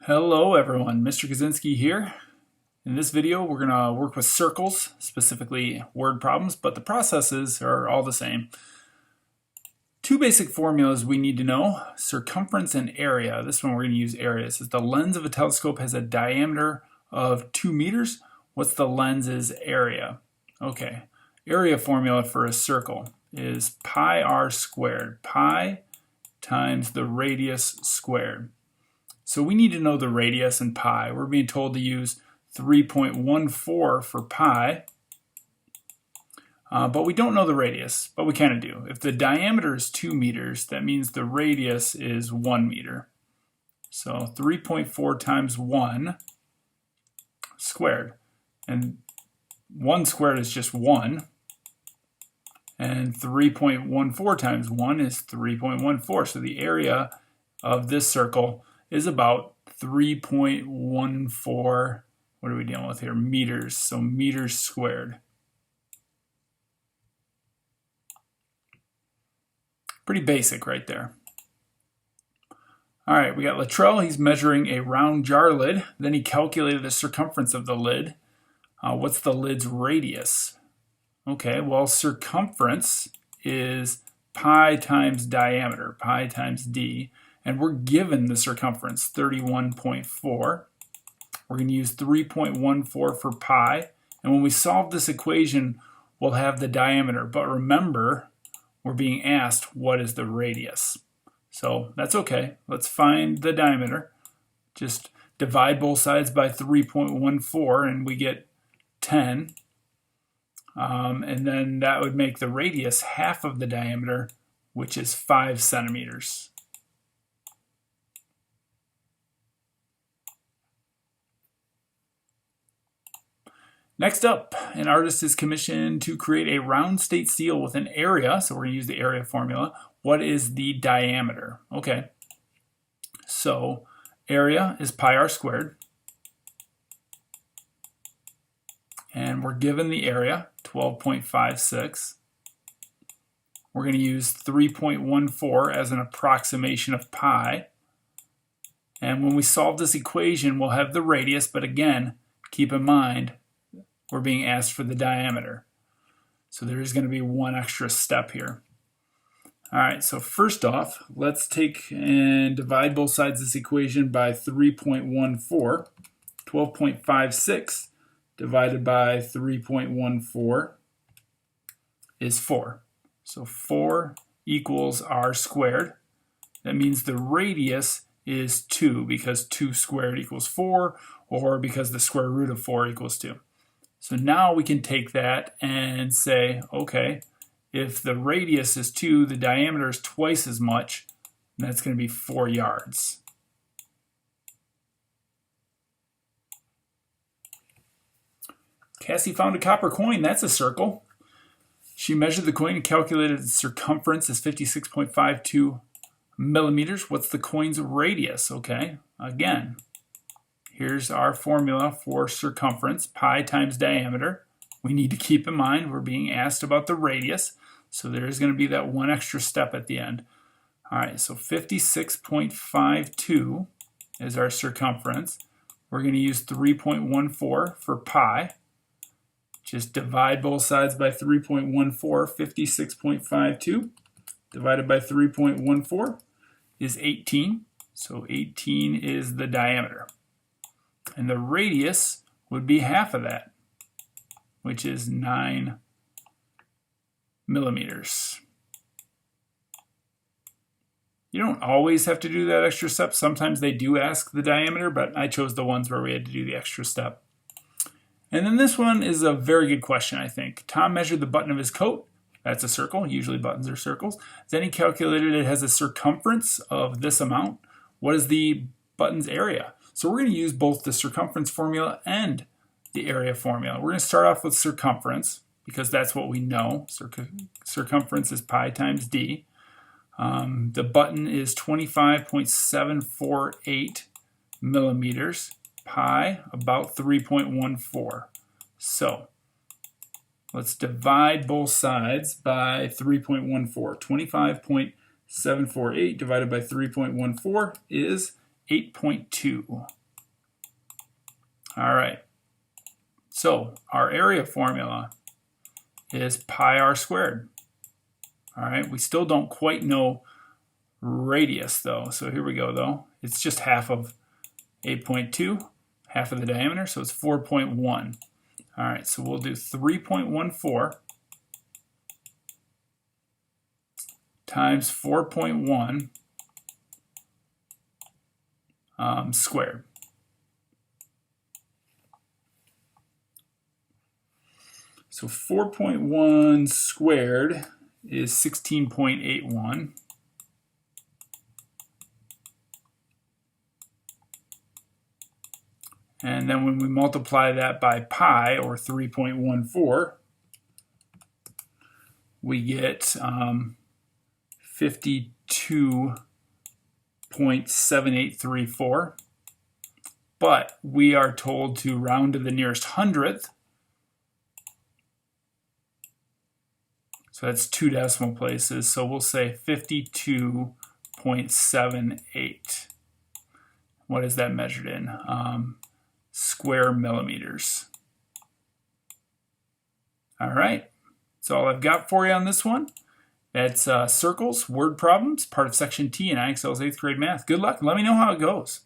Hello everyone, Mr. Kaczynski here. In this video we're going to work with circles, specifically word problems, but the processes are all the same. Two basic formulas we need to know, circumference and area. This one we're going to use area. It says the lens of a telescope has a diameter of 2 meters. What's the lens's area? Okay, area formula for a circle is pi r squared, pi times the radius squared. So we need to know the radius and pi. We're being told to use 3.14 for pi, but we don't know the radius, but we kind of do. If the diameter is 2 meters, that means the radius is 1 meter. So 3.4 times 1 squared. And 1 squared is just 1. And 3.14 times 1 is 3.14. So the area of this circle is about 3.14, what are we dealing with here? Meters, so meters squared. Pretty basic right there. All right, we got Luttrell. He's measuring a round jar lid. Then he calculated the circumference of the lid. What's the lid's radius? Okay, well, circumference is pi times diameter, pi times d. And we're given the circumference, 31.4. We're going to use 3.14 for pi. And when we solve this equation, we'll have the diameter. But remember, we're being asked what is the radius. So that's okay. Let's find the diameter. Just divide both sides by 3.14 and we get 10. And then that would make the radius half of the diameter, which is 5 centimeters. Next up, an artist is commissioned to create a round state seal with an area, so we're going to use the area formula. What is the diameter? Okay, so area is pi r squared, and we're given the area, 12.56. We're going to use 3.14 as an approximation of pi, and when we solve this equation, we'll have the radius, but again, keep in mind, we're being asked for the diameter. So there is going to be one extra step here. All right, so first off, let's take and divide both sides of this equation by 3.14. 12.56 divided by 3.14 is 4. So 4 equals r squared. That means the radius is 2 because 2 squared equals 4, or because the square root of 4 equals 2. So now we can take that and say, okay, if the radius is 2, the diameter is twice as much, and that's going to be 4 yards. Cassie found a copper coin. That's a circle. She measured the coin and calculated its circumference as 56.52 millimeters. What's the coin's radius? Okay, again, here's our formula for circumference, pi times diameter. We need to keep in mind we're being asked about the radius, so there is going to be that one extra step at the end. All right, so 56.52 is our circumference. We're going to use 3.14 for pi. Just divide both sides by 3.14, 56.52 divided by 3.14 is 18. So 18 is the diameter. And the radius would be half of that, which is 9 millimeters. You don't always have to do that extra step. Sometimes they do ask the diameter, but I chose the ones where we had to do the extra step. And then this one is a very good question, I think. Tom measured the button of his coat. That's a circle. Usually buttons are circles. Then he calculated it has a circumference of this amount. What is the button's area? So we're going to use both the circumference formula and the area formula. We're going to start off with circumference because that's what we know. Circumference is pi times d. The button is 25.748 millimeters. Pi about 3.14. So let's divide both sides by 3.14. 25.748 divided by 3.14 is 8.2. All right. So our area formula is pi r squared. All right. We still don't quite know radius though. So here we go though. It's just half of 8.2, half of the diameter, so it's 4.1. All right, so we'll do 3.14 times 4.1 squared. So 4.1 squared is 16.81. And then when we multiply that by pi, or 3.14, we get 52.7834. But we are told to round to the nearest hundredth. So that's 2 decimal places. So we'll say 52.78. What is that measured in? Square millimeters. All right, that's all I've got for you on this one. That's circles, word problems, part of section T in IXL's 8th grade math. Good luck and let me know how it goes.